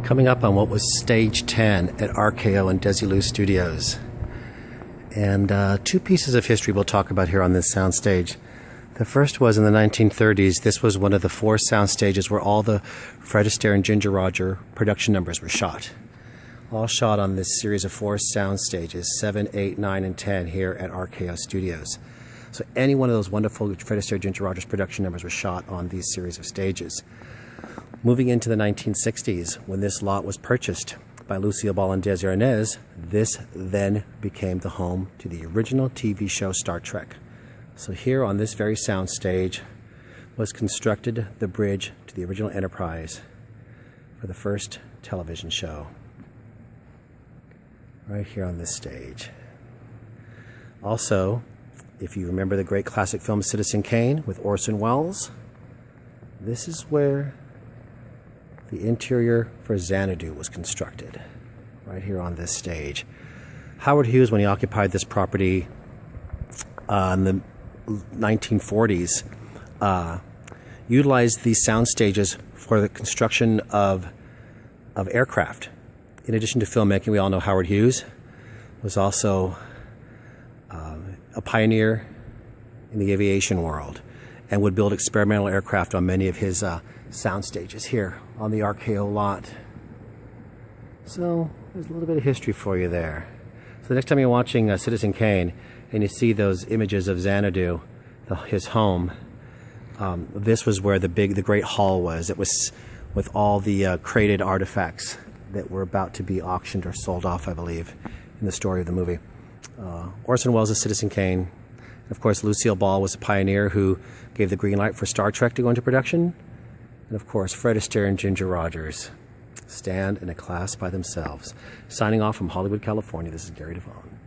Coming up on what was stage 10 at RKO and Desilu Studios. And two pieces of history we'll talk about here on this soundstage. The first was in the 1930s. This was one of the 4 sound stages where all the Fred Astaire and Ginger Roger production numbers were shot. All shot on this series of 4 sound stages, 7, 8, 9, and 10 here at RKO Studios. So any one of those wonderful Fred Astaire, Ginger Rogers production numbers was shot on these series of stages. Moving into the 1960s, when this lot was purchased by Lucille Ball and Desi Arnaz, this then became the home to the original TV show Star Trek. So here on this very sound stage was constructed the bridge to the original Enterprise for the first television show. Right here on this stage. Also, if you remember the great classic film Citizen Kane with Orson Welles, this is where the interior for Xanadu was constructed, right here on this stage. Howard Hughes, when he occupied this property in the 1940s, utilized these sound stages for the construction of aircraft. In addition to filmmaking, we all know Howard Hughes was also a pioneer in the aviation world and would build experimental aircraft on many of his sound stages here on the RKO lot. So there's a little bit of history for you there. So the next time you're watching Citizen Kane and you see those images of Xanadu, his home, this was where the great hall was. It was with all the crated artifacts that were about to be auctioned or sold off, I believe, in the story of the movie. Orson Welles' Citizen Kane. Of course, Lucille Ball was a pioneer who gave the green light for Star Trek to go into production. And of course, Fred Astaire and Ginger Rogers stand in a class by themselves. Signing off from Hollywood, California, this is Gary DeVaughn.